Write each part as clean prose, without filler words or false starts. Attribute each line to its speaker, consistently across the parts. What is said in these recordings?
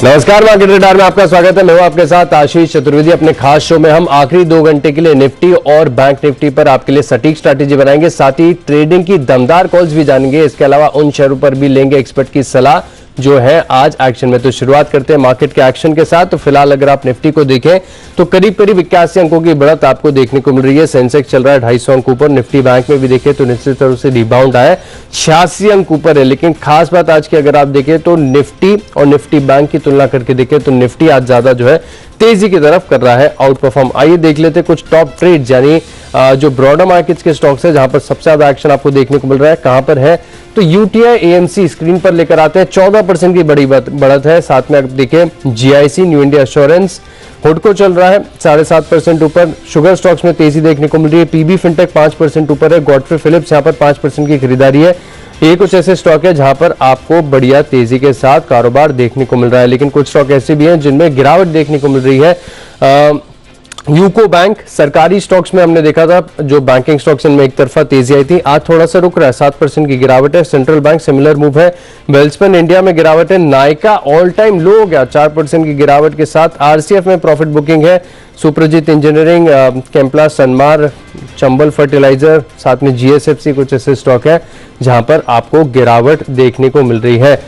Speaker 1: नमस्कार, market radar में आपका स्वागत है। मैं हूं आपके साथ आशीष चतुर्वेदी। अपने खास शो में हम आखिरी 2 घंटे के लिए निफ्टी और बैंक निफ्टी पर आपके लिए सटीक स्ट्रैटेजी बनाएंगे, साथ ही ट्रेडिंग की दमदार कॉल्स भी जानेंगे। इसके अलावा उन शेयरों पर भी लेंगे एक्सपर्ट की सलाह जो है आज एक्शन में। तो शुरुआत करते हैं मार्केट के एक्शन के साथ। तो फिलहाल अगर आप निफ्टी को देखें तो करीब करीब 81 अंकों की बढ़त आपको देखने को मिल रही है। सेंसेक्स चल रहा है 250 अंक ऊपर। निफ्टी बैंक में भी देखें तो निश्चित तौर से रिबाउंड आया 86 अंक ऊपर है। लेकिन खास बात आज की अगर आप देखें तो निफ्टी और निफ्टी बैंक की तुलना करके देखें तो निफ्टी आज ज्यादा जो है तेजी की तरफ कर रहा है आउट परफॉर्म। आइए देख लेते हैं कुछ टॉप ट्रेड यानी जो ब्रॉडर मार्केट्स के स्टॉक्स है जहां पर सबसे ज्यादा एक्शन आपको देखने को मिल रहा है। कहां पर है तो यूटीआई एएमसी स्क्रीन पर लेकर आते हैं। 14% की बड़ी बढ़त है। साथ में आप देखें जीआईसी न्यू इंडिया एश्योरेंस हुडको चल रहा है 7.5% ऊपर। शुगर स्टॉक्स में तेजी देखने को मिल रही है। पीबी फिनटेक 5% ऊपर है। गॉडफ्रे फिलिप्स यहां पर 5% की खरीदारी है। ये कुछ ऐसे स्टॉक है जहां पर आपको बढ़िया तेजी के साथ कारोबार देखने को मिल रहा है। लेकिन कुछ स्टॉक ऐसे भी हैं जिनमें गिरावट देखने को मिल रही है। यूको बैंक सरकारी स्टॉक्स में हमने देखा था जो बैंकिंग स्टॉक्स इनमें एक तरफा तेजी आई थी, आज थोड़ा सा रुक रहा है। 7% की गिरावट है। सेंट्रल बैंक सिमिलर मूव है। वेल्सपन इंडिया में गिरावट है। नायका ऑल टाइम लो हो गया 4% की गिरावट के साथ। आरसीएफ में प्रॉफिट बुकिंग है। सुप्रजीत इंजीनियरिंग, कैंपला, सनमार, चंबल फर्टिलाइजर, साथ में जीएसएफसी कुछ ऐसे स्टॉक है जहां पर आपको गिरावट देखने को मिल रही है।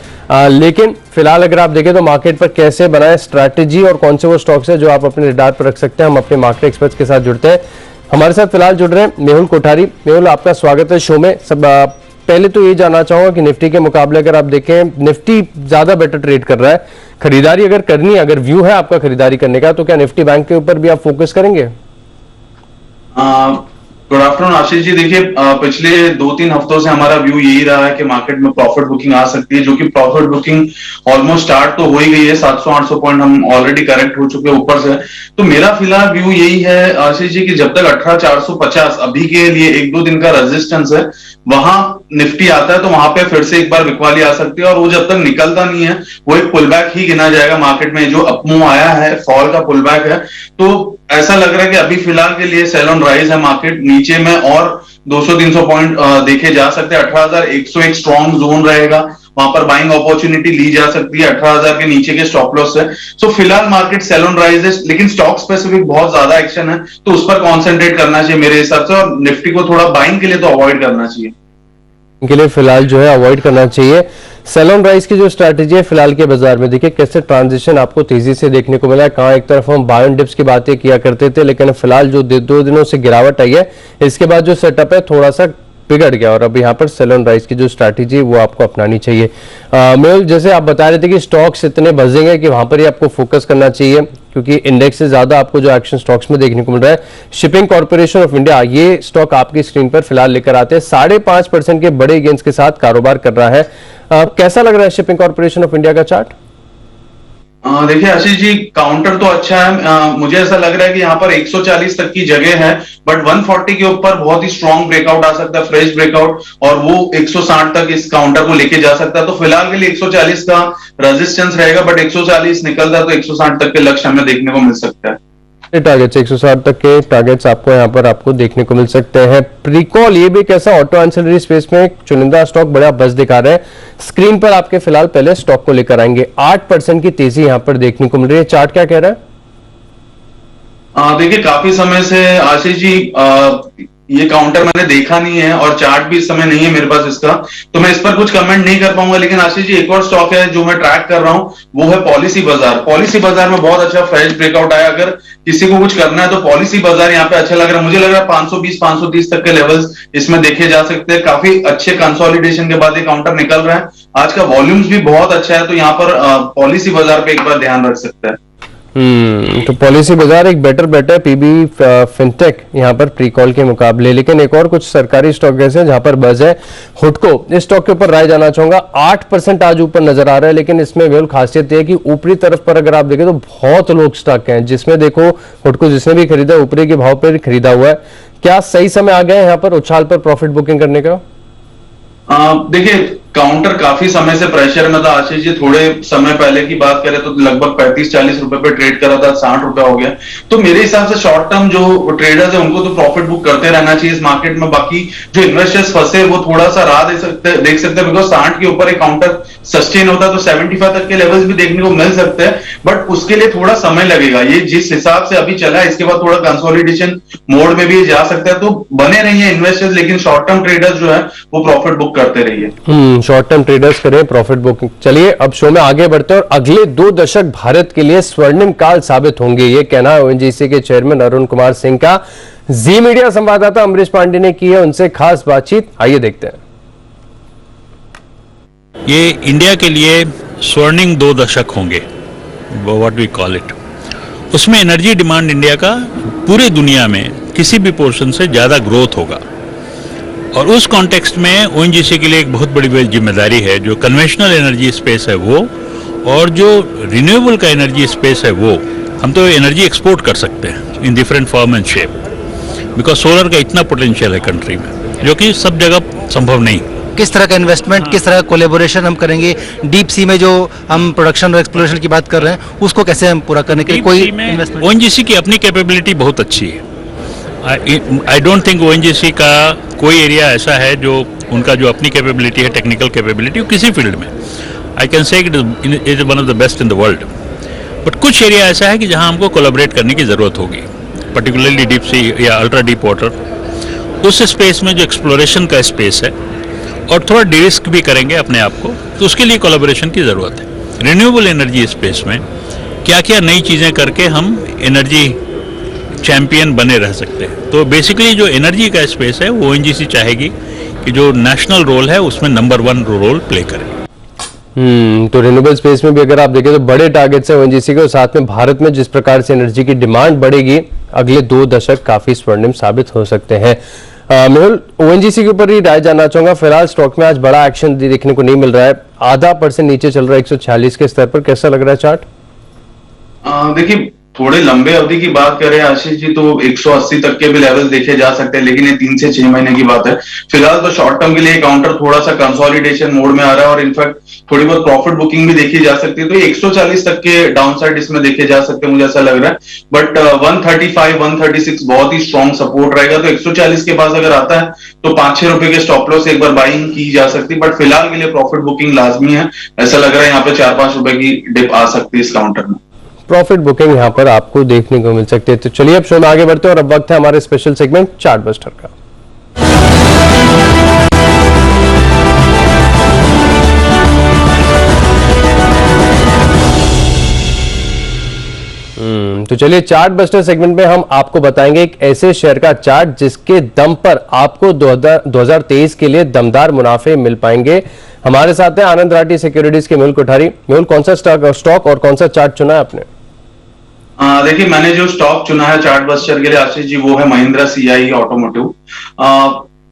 Speaker 1: लेकिन फिलहाल अगर आप देखें तो मार्केट पर कैसे बनाए स्ट्रैटेजी और कौन से वो स्टॉक्स है जो आप अपने रडार पर रख सकते हैं, हम अपने मार्केट एक्सपर्ट्स के साथ जुड़ते हैं। हमारे साथ फिलहाल जुड़ रहे हैं मेहुल कोठारी। मेहुल, आपका स्वागत है शो में। सब पहले तो ये जानना चाहूंगा कि निफ्टी के मुकाबले अगर आप देखें निफ्टी ज्यादा बेटर ट्रेड कर रहा है। खरीदारी अगर करनी है, अगर व्यू है आपका खरीदारी करने का, तो क्या निफ्टी बैंक के ऊपर भी आप फोकस करेंगे?
Speaker 2: Good afternoon Ashish ji. देखिए, पिछले 2-3 हफ्तों से हमारा व्यू यही रहा है कि मार्केट में प्रॉफिट बुकिंग आ सकती है, जो कि प्रॉफिट बुकिंग ऑलमोस्ट स्टार्ट तो हो ही गई है। 700-800 पॉइंट हम ऑलरेडी करेक्ट हो चुके हैं ऊपर से। तो मेरा फिलहाल व्यू यही है आशीष जी कि जब तक 18,450 अभी के लिए 1-2 दिन का रेजिस्टेंस है, वहां निफ्टी आता है तो वहां पे फिर से एक बार बिकवाली आ सकती है। और वो जब तक निकलता नहीं है वो एक पुल बैक ही गिना जाएगा मार्केट में। जो अपमूव आया है, फॉल का पुल बैक है, तो ऐसा लग रहा है कि अभी फिलहाल के लिए सेल ऑन राइज है मार्केट। नीचे में और 200-300 पॉइंट देखे जा सकते हैं। 18,100 एक स्ट्रॉन्ग जोन रहेगा, वहां पर बाइंग अपॉर्चुनिटी ली जा सकती है 18,000 के नीचे के स्टॉप लॉस से। सो फिलहाल मार्केट सेल ऑन राइज है, लेकिन स्टॉक स्पेसिफिक बहुत ज्यादा एक्शन है तो उस पर कॉन्सेंट्रेट करना चाहिए मेरे हिसाब से। और निफ्टी को थोड़ा बाइंग के लिए तो अवॉइड करना चाहिए,
Speaker 1: के लिए फिलहाल जो है अवॉइड करना चाहिए। सेल ऑन राइज की जो स्ट्रैटेजी है फिलहाल के बाजार में, देखिए कैसे ट्रांजिशन आपको तेजी से देखने को मिला है। कहां एक तरफ हम बाय ऑन डिप्स की बातें किया करते थे, लेकिन फिलहाल जो 2 दिनों से गिरावट आई है इसके बाद जो सेटअप है थोड़ा सा बिगड़ गया। और अब यहाँ पर सेल ऑन राइज की जो स्ट्रैटेजी है वो आपको अपनानी चाहिए। मेहुल, जैसे आप बता रहे थे कि स्टॉक्स इतने बजेंगे कि वहां पर ही आपको फोकस करना चाहिए, क्योंकि इंडेक्स से ज्यादा आपको जो एक्शन स्टॉक्स में देखने को मिल रहा है। शिपिंग कॉर्पोरेशन ऑफ इंडिया, ये स्टॉक आपकी स्क्रीन पर फिलहाल लेकर आते हैं। 5.5% के बड़े गेंस के साथ कारोबार कर रहा है। कैसा लग रहा है शिपिंग कॉर्पोरेशन ऑफ इंडिया का चार्ट?
Speaker 2: देखिए आशीष जी, काउंटर तो अच्छा है। मुझे ऐसा लग रहा है कि यहाँ पर 140 तक की जगह है, बट 140 के ऊपर बहुत ही स्ट्रॉन्ग ब्रेकआउट आ सकता है, फ्रेश ब्रेकआउट, और वो 160 तक इस काउंटर को लेके जा सकता है। तो फिलहाल के लिए 140 का रेजिस्टेंस रहेगा, बट 140 निकलता है तो 160 तक के लक्ष्य हमें देखने को मिल सकता है।
Speaker 1: टारगेट्स 160 तक के टारगेट्स आपको यहाँ पर आपको देखने को मिल सकते हैं। प्रीकॉल, ये भी कैसा ऑटो एंसिलरी स्पेस में एक चुनिंदा स्टॉक बड़ा बस दिखा रहे हैं। स्क्रीन पर आपके फिलहाल पहले स्टॉक को लेकर आएंगे। 8% की तेजी यहाँ पर देखने को मिल रही है। चार्ट क्या कह रहा है?
Speaker 2: देखिए, काफी समय से आशीष जी ये काउंटर मैंने देखा नहीं है और चार्ट भी इस समय नहीं है मेरे पास इसका, तो मैं इस पर कुछ कमेंट नहीं कर पाऊंगा। लेकिन आशीष जी, एक और स्टॉक है जो मैं ट्रैक कर रहा हूं, वो है पॉलिसी बाजार। पॉलिसी बाजार में बहुत अच्छा फ्रेश ब्रेकआउट आया। अगर किसी को कुछ करना है तो पॉलिसी बाजार यहाँ पे अच्छा लग रहा है। मुझे लग रहा है 520-530 तक के लेवल्स इसमें देखे जा सकते हैं। काफी अच्छे कंसोलिडेशन के बाद ये काउंटर निकल रहा है। आज का वॉल्यूम्स भी बहुत अच्छा है, तो यहाँ पर पॉलिसी बाजार पे एक बार ध्यान रख सकते हैं।
Speaker 1: तो पॉलिसी बाजार एक बेटर पीबी फिनटेक यहाँ पर प्रीकॉल के मुकाबले। लेकिन एक और कुछ सरकारी स्टॉक ऐसे हैं जहां पर बज है। हुडको, इस स्टॉक के ऊपर राय जाना चाहूंगा। 8% आज ऊपर नजर आ रहा है, लेकिन इसमें वेल खासियत है कि ऊपरी तरफ पर अगर आप देखें तो बहुत लोग स्टॉक हैं, जिसमें देखो हुडको जिसने भी खरीदा ऊपरी के भाव पर खरीदा हुआ है। क्या सही समय आ गया है यहाँ पर उछाल पर प्रॉफिट बुकिंग करने का?
Speaker 2: देखिए, काउंटर काफी समय से प्रेशर में था आशीष जी। थोड़े समय पहले की बात करें तो लगभग 35-40 रुपए पे ट्रेड करा था, 60 रुपए हो गया। तो मेरे हिसाब से शॉर्ट टर्म जो ट्रेडर्स है उनको तो प्रॉफिट बुक करते रहना चाहिए इस मार्केट में। बाकी जो इन्वेस्टर्स फंसे वो थोड़ा सा राह देख सकते हैं, बिकॉज 60 के ऊपर एक काउंटर सस्टेन होता है तो 75 तक के लेवल्स भी देखने को मिल सकते हैं, बट उसके लिए थोड़ा समय लगेगा। ये जिस हिसाब से अभी चला है इसके बाद थोड़ा कंसोलिडेशन मोड में भी जा सकता है, तो बने रहिए इन्वेस्टर्स, लेकिन शॉर्ट टर्म ट्रेडर्स जो है वो प्रॉफिट बुक करते रहिए।
Speaker 1: शॉर्ट टर्म ट्रेडर्स करें प्रॉफिट बुकिंग। चलिए अब शो में आगे बढ़ते हैं और अगले 2 दशक भारत के लिए स्वर्णिम काल साबित होंगे, ये कहना है ओएनजीसी के चेयरमैन अरुण कुमार सिंह का। जी मीडिया संवाददाता अमरीश पांडे ने की है उनसे खास बातचीत, आइए देखते हैं।
Speaker 3: ये इंडिया के लिए स्वर्णिम 2 दशक होंगे, व्हाट वी कॉल इट। उसमें एनर्जी डिमांड इंडिया का पूरे दुनिया में किसी भी पोर्शन से ज्यादा ग्रोथ होगा, और उस कॉन्टेक्स्ट में ओएनजीसी के लिए एक बहुत बड़ी जिम्मेदारी है। जो कन्वेंशनल एनर्जी स्पेस है वो, और जो रिन्यूएबल का एनर्जी स्पेस है वो, हम तो एनर्जी एक्सपोर्ट कर सकते हैं in different form and shape, because solar का इतना पोटेंशियल है कंट्री में जो कि सब जगह संभव नहीं।
Speaker 4: किस तरह का इन्वेस्टमेंट, किस तरह का कोलेबोरेशन हम करेंगे डीप सी में, जो हम प्रोडक्शन और एक्सप्लोरेशन की बात कर रहे हैं उसको कैसे हम पूरा करने के लिए कोई इन्वेस्टमेंट?
Speaker 3: ओएनजीसी की अपनी कैपेबिलिटी बहुत अच्छी है। आई डोंट थिंक ओएनजीसी का कोई एरिया ऐसा है जो उनका जो अपनी कैपेबिलिटी है, टेक्निकल कैपेबिलिटी, किसी फील्ड में I can say it is one of the best in the world. But कुछ एरिया ऐसा है कि जहां हमको कोलैबोरेट करने की जरूरत होगी, पर्टिकुलरली डीप सी या अल्ट्रा डीप वाटर। उस स्पेस में जो एक्सप्लोरेशन का स्पेस है और थोड़ा डिरिस्क भी करेंगे अपने आप को, तो उसके लिए कोलैबोरेशन की जरूरत है। रिन्यूएबल एनर्जी स्पेस में क्या क्या नई चीजें करके हम एनर्जी चैंपियन बने रह सकते हैं। तो बेसिकली जो एनर्जी का स्पेस है वो ओएनजीसी चाहेगी कि जो नेशनल रोल है उसमें नंबर 1 रोल प्ले करे।
Speaker 1: तो रिन्यूएबल स्पेस में भी अगर आप देखें तो बड़े टारगेट्स हैं ओएनजीसी के, और साथ में भारत में जिस प्रकार से एनर्जी की डिमांड बढ़ेगी अगले 2 दशक काफी स्वर्णिम साबित हो सकते हैं। मेहुल, ओएनजीसी के ऊपर ही राय जानना चाहूंगा। फिलहाल स्टॉक में आज बड़ा एक्शन देखने को नहीं मिल रहा है, आधा % नीचे चल रहा है 146 के स्तर पर, कैसा लग रहा है चार्ट?
Speaker 2: देखिए थोड़े लंबे अवधि की बात करें आशीष जी तो 180 तक के भी लेवल देखे जा सकते हैं, लेकिन ये 3 से 6 महीने की बात है। फिलहाल तो शॉर्ट टर्म के लिए काउंटर थोड़ा सा कंसोलिडेशन मोड में आ रहा है, और इनफैक्ट थोड़ी बहुत प्रॉफिट बुकिंग भी देखी जा सकती है। तो 140 तक के डाउन साइड इसमें देखे जा सकते हैं, मुझे ऐसा लग रहा है। बट 135, 136 बहुत ही स्ट्रॉन्ग सपोर्ट रहेगा। तो 140 के पास अगर आता है तो 5-6 रुपए के स्टॉप लॉस एक बार बाइंग की जा सकती है, बट फिलहाल के लिए प्रॉफिट बुकिंग लाजमी है। ऐसा लग रहा है यहाँ पे 4-5 रुपए की डिप आ सकती है इस काउंटर में।
Speaker 1: प्रॉफिट बुकिंग यहां पर आपको देखने को मिल सकती है। तो चलिए अब शो में आगे बढ़ते हैं और अब वक्त है हमारे स्पेशल सेगमेंट चार्ट बस्टर का। तो चलिए चार्ट बस्टर सेगमेंट में हम आपको बताएंगे एक ऐसे शेयर का चार्ट जिसके दम पर आपको 2023 के लिए दमदार मुनाफे मिल पाएंगे। हमारे साथ है आनंद राठी सिक्योरिटीज के मेहुल कोठारी। मेहुल, कौन सा स्टॉक और कौन सा चार्ट चुना है आपने?
Speaker 2: देखिए मैंने जो स्टॉक चुना है चार्ट बस्टर के लिए आशीष जी वो है Mahindra CIE automotive.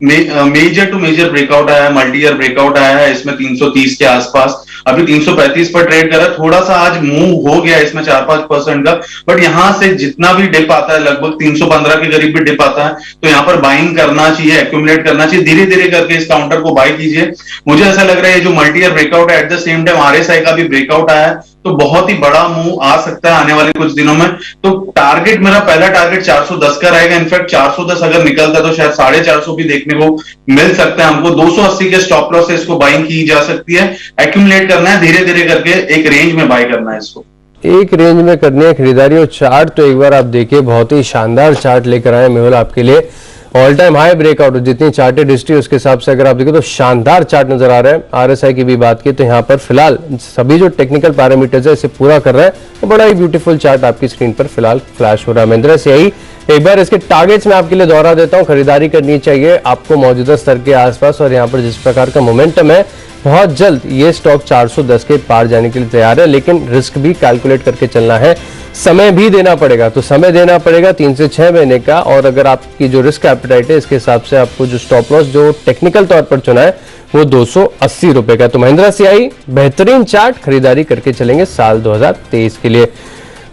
Speaker 2: Major to major breakout आया है, मल्टी ईयर ब्रेकआउट आया है इसमें 330 के आसपास, अभी 335 पर ट्रेड कर रहा है। थोड़ा सा आज मूव हो गया इसमें 4-5% का, बट यहां से जितना भी डिप आता है लगभग 315 के करीब भी डिप आता है, तो यहां पर बाइंग करना चाहिए, एक्यूमुलेट करना चाहिए, धीरे धीरे करके इस काउंटर को बाय कीजिए। मुझे ऐसा लग रहा है जो मल्टी ईयर ब्रेकआउट है at the same time RSI का भी ब्रेकआउट आया है, तो बहुत ही बड़ा मूव आ सकता है आने वाले कुछ दिनों में। तो टारगेट मेरा पहला टारगेट 410 का रहेगा। इनफैक्ट 410 अगर निकलता है तो शायद 450 भी देखने को मिल सकता है हमको। 280 के स्टॉप लॉस से इसको बाइंग की जा सकती है, एक्यूमुलेट करना है, धीरे धीरे करके एक रेंज में बाय करना है इसको।
Speaker 1: एक रेंज में करनी है खरीदारी। और चार्ट तो एक बार आप देखिए, बहुत ही शानदार चार्ट लेकर आए मेहुल आपके लिए। ऑल टाइम हाई ब्रेकआउट, जितनी चार्टेड हिस्ट्री उसके हिसाब से अगर आप देखो तो शानदार चार्ट नजर आ रहा है। आरएसआई की भी बात की तो यहाँ पर फिलहाल सभी जो टेक्निकल पैरामीटर्स है इसे पूरा कर रहा है, तो बड़ा ही ब्यूटीफुल चार्ट आपकी स्क्रीन पर फिलहाल फ्लैश हो रहा है। महिंद्रा सीआई एक बार इसके टारगेट्स में आपके लिए दोहरा देता हूँ। खरीदारी करनी चाहिए आपको मौजूदा स्तर के आसपास, और यहाँ पर जिस प्रकार का मोमेंटम है बहुत जल्द ये स्टॉक 410 के पार जाने के लिए तैयार है, लेकिन रिस्क भी कैलकुलेट करके चलना है, समय भी देना पड़ेगा। तो समय देना पड़ेगा 3 से 6 महीने का, और अगर आपकी जो रिस्क एपेटाइट है इसके हिसाब से आपको जो स्टॉप लॉस जो टेक्निकल तौर पर चुना है वो 280 रुपए का। तो महिंद्रा सीआई बेहतरीन चार्ट, खरीदारी करके चलेंगे साल 2023 के लिए।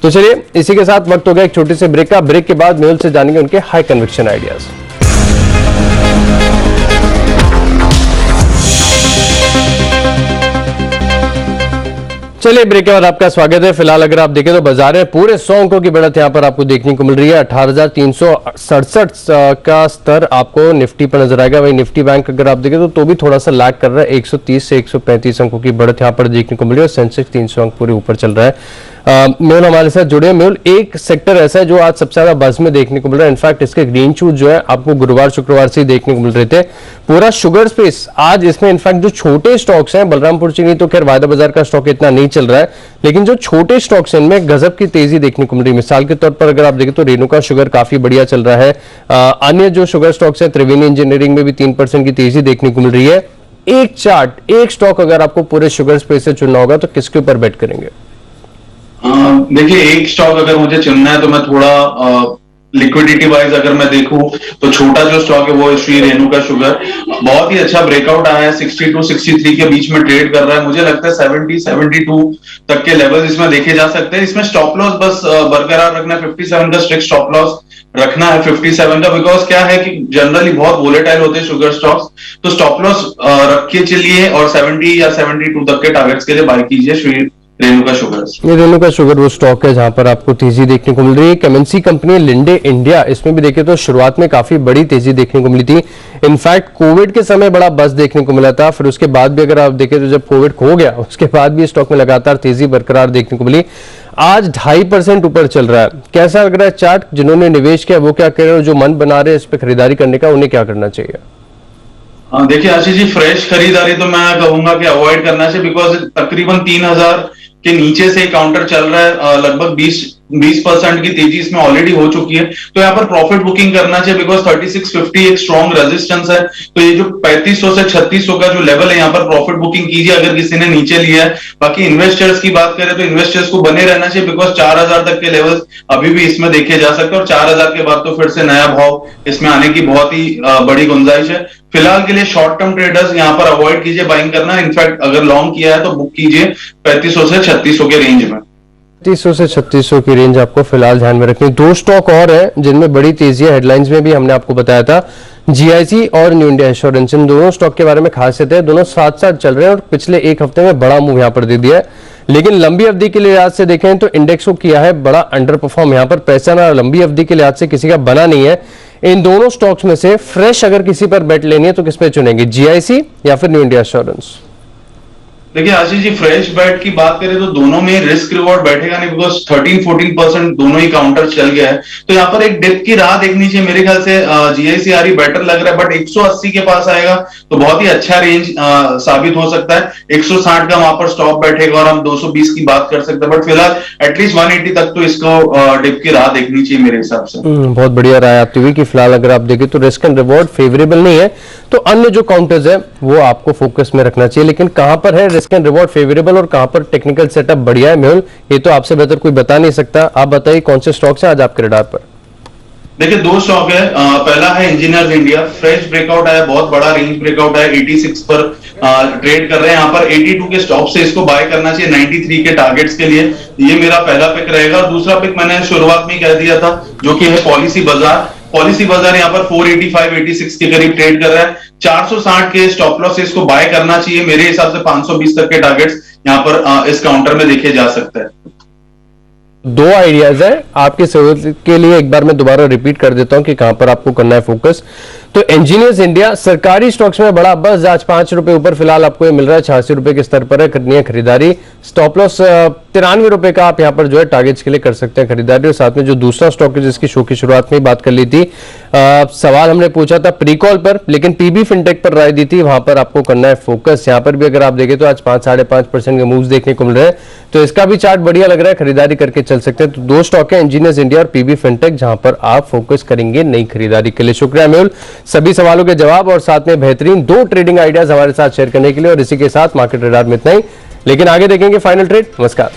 Speaker 1: तो चलिए इसी के साथ वक्त हो गया एक छोटे से ब्रेक का। ब्रेक के बाद मेहुल से जानेंगे उनके हाई कन्विक्शन आइडियाज। चलिए ब्रेक के बाद आपका स्वागत है। फिलहाल अगर आप देखें तो बाजार में पूरे 100 अंकों की बढ़त यहां पर आपको देखने को मिल रही है। 18,367 का स्तर आपको निफ्टी पर नजर आएगा। वही निफ्टी बैंक अगर आप देखें तो भी थोड़ा सा लैग कर रहा है। 130 से 135 अंकों की बढ़त यहां पर देखने को मिल रही है और सेंसेक्स 300 अंक पूरे ऊपर चल रहा है। मेहुल हमारे साथ जुड़े। मेहुल, एक सेक्टर ऐसा है जो आज सबसे ज्यादा बज़ में देखने को मिल रहा है। इनफैक्ट इसके ग्रीन शूट जो है आपको गुरुवार शुक्रवार से ही देखने को मिल रहे थे। पूरा शुगर स्पेस आज इसमें इनफैक्ट जो छोटे स्टॉक्स हैं, बलरामपुर चीनी तो खैर वायदा बाजार का स्टॉक इतना नहीं चल रहा है, लेकिन जो छोटे स्टॉक्स हैं इनमें गजब की तेजी देखने को मिल रही है। मिसाल के तौर पर अगर आप देखें तो रेणुका शुगर काफी बढ़िया चल रहा है। अन्य जो शुगर स्टॉक्स हैं, त्रिवेणी इंजीनियरिंग में भी 3% की तेजी देखने को मिल रही है। एक चार्ट, एक स्टॉक अगर आपको पूरे शुगर स्पेस से चुनना होगा तो किसके ऊपर बेट करेंगे?
Speaker 2: देखिए, एक स्टॉक अगर मुझे चुनना है तो मैं थोड़ा लिक्विडिटी वाइज अगर मैं देखूं तो छोटा जो स्टॉक है वो श्री रेणुका शुगर। बहुत ही अच्छा ब्रेकआउट आया है, 62 63 के बीच में ट्रेड कर रहा है। मुझे लगता है 70 72 तक के लेवल इसमें देखे जा सकते हैं। इसमें स्टॉप लॉस बस बरकरार रखना है। 57 का स्ट्रिक्ट स्टॉप लॉस रखना है 57 का, बिकॉज क्या है कि जनरली बहुत वोलेटाइल होते हैं शुगर स्टॉक्स, तो स्टॉप लॉस रख के चलिए और 70 या 72 तक के टारगेट्स के लिए बाय कीजिए श्री रेणुका शुगर।
Speaker 1: ये रेणुका शुगर वो स्टॉक है जहां पर आपको तेजी देखने को मिल रही है। एमएनसी कंपनी लिंडे इंडिया, इसमें भी देखिए तो शुरुआत में काफी बड़ी तेजी देखने को मिली थी। इनफैक्ट कोविड के समय बड़ा बस देखने को मिला था, फिर उसके बाद भी अगर आप देखें तो जब कोविड खो गया उसके बाद भी स्टॉक में लगातार तेजी बरकरार देखने को मिली। आज 2.5% ऊपर चल रहा है। कैसा लग रहा है चार्ट? जिन्होंने निवेश किया वो क्या कह रहे हैं, जो मन बना रहे हैं इस पर खरीदारी करने का, उन्हें क्या करना चाहिए?
Speaker 2: देखिए आशीष जी, फ्रेश खरीदारी तो मैं कहूंगा कि अवॉइड करना चाहिए, बिकॉज तकरीबन 3000 के नीचे से काउंटर चल रहा है। लगभग 20% की तेजी इसमें ऑलरेडी हो चुकी है, तो यहाँ पर प्रॉफिट बुकिंग करना चाहिए, बिकॉज 3650 एक स्ट्रॉन्ग रेजिस्टेंस है। तो ये जो 3500 से 3600 का जो लेवल है यहाँ पर प्रॉफिट बुकिंग कीजिए अगर किसी ने नीचे लिया है। बाकी इन्वेस्टर्स की बात करें तो इन्वेस्टर्स को बने रहना चाहिए, बिकॉज 4000 तक के लेवल अभी भी इसमें देखे जा सकते हैं और 4000 के बाद तो फिर से नया भाव इसमें आने की बहुत ही बड़ी गुंजाइश है। फिलहाल के लिए शॉर्ट टर्म ट्रेडर्स यहाँ पर अवॉइड कीजिए बाइंग करना। इनफैक्ट अगर लॉन्ग किया है तो बुक कीजिए 3500 से 3600 के रेंज में।
Speaker 1: 3500 से 3600 की रेंज आपको फिलहाल ध्यान में रखनी। दो स्टॉक और है जिनमें बड़ी तेजी है, हेडलाइंस में भी हमने आपको बताया था, जीआईसी और न्यू इंडिया एश्योरेंस। इन दोनों स्टॉक के बारे में खासियत है, दोनों साथ साथ चल रहे हैं और पिछले एक हफ्ते में बड़ा मूव यहां पर दे दिया है। लेकिन लंबी अवधि के लिहाज से देखें तो इंडेक्स को किया है बड़ा अंडर परफॉर्म। यहां पर पैसा ना लंबी अवधि के लिहाज से किसी का बना नहीं है। इन दोनों स्टॉक्स में से फ्रेश अगर किसी पर बेट लेनी है तो किस पे चुनेंगे, जीआईसी या फिर न्यू इंडिया एश्योरेंस?
Speaker 2: देखिए आशीष जी, फ्रेश बेट की बात करें तो दोनों में रिस्क रिवॉर्ड बैठेगा नहीं, बिकॉज 13-14% दोनों ही काउंटर चल गया है। तो यहाँ पर एक डिप की राह देखनी चाहिए मेरे ख्याल से। जीआईसी आ रही बेटर लग रहा है, बट 180 के पास आएगा तो बहुत ही अच्छा रेंज साबित हो सकता है। 160 का वहां पर स्टॉप बैठेगा और हम 220 की बात कर सकते हैं, बट फिलहाल एटलीस्ट 180 तक तो इसको डिप की राह देखनी चाहिए मेरे हिसाब से।
Speaker 1: बहुत बढ़िया राय आती हुई कि फिलहाल अगर आप देखें तो रिस्क एंड रिवॉर्ड फेवरेबल नहीं है, तो अन्य जो काउंटर्स है वो आपको फोकस में रखना चाहिए। लेकिन कहां पर है रिस्क एंड रिवॉर्ड फेवरेबल और कहां पर टेक्निकल सेटअप बढ़िया है, मेहुल ये तो आपसे बेहतर कोई बता नहीं सकता। आप बताइए कौन से स्टॉक्स हैं आज आपके रडार पर?
Speaker 2: देखिए दो स्टॉक है। पहला है इंजीनियर्स इंडिया। फ्रेश ब्रेकआउट आया, बहुत बड़ा रेंज ब्रेकआउट है, 86 पर ट्रेड कर रहे हैं। यहाँ पर 82 के स्टॉप से इसको बाय करना चाहिए 93 के टारगेट्स के लिए। ये मेरा पहला पिक रहेगा। और दूसरा पिक मैंने शुरुआत में कह दिया था, जो कि है पॉलिसी बाजार। पॉलिसी बाजार यहाँ पर 485-86 के करीब ट्रेड कर रहा है। 460 के स्टॉप लॉस से इसको बाय करना चाहिए। मेरे हिसाब से 520 तक के टारगेट्स यहाँ पर इस काउंटर में देखे जा सकते हैं।
Speaker 1: दो आइडियाज है आपके सहूलियत के लिए, एक बार मैं दोबारा रिपीट कर देता हूं कि कहां पर आपको करना है फोकस। तो इंजीनियर्स इंडिया सरकारी स्टॉक्स में बड़ा बस, आज 5 रुपए ऊपर फिलहाल आपको ये मिल रहा है, 86 रुपए के स्तर पर है, करनी है खरीदारी। स्टॉप लॉस 93 रुपए का आप यहां पर जो है टारगेट्स के लिए कर सकते हैं खरीदारी। और साथ में जो दूसरा स्टॉक है जिसकी शो की शुरुआत में बात कर ली थी, सवाल हमने पूछा था प्री कॉल पर, लेकिन पीबी फिनटेक पर राय दी थी, वहां पर आपको करना है फोकस। यहां पर भी अगर आप देखें तो आज 5-5.5% के मूव्स देखने को मिल रहे हैं, तो इसका भी चार्ट बढ़िया लग रहा है, खरीदारी करके चल सकते हैं। तो दो स्टॉक है, इंजीनियर्स इंडिया और पीबी फिनटेक, जहां पर आप फोकस करेंगे नई खरीदारी के लिए। शुक्रिया मेहुल सभी सवालों के जवाब और साथ में बेहतरीन 2 ट्रेडिंग आइडियाज हमारे साथ शेयर करने के लिए। और इसी के साथ मार्केट रडार में इतना ही, लेकिन आगे देखेंगे फाइनल ट्रेड। नमस्कार।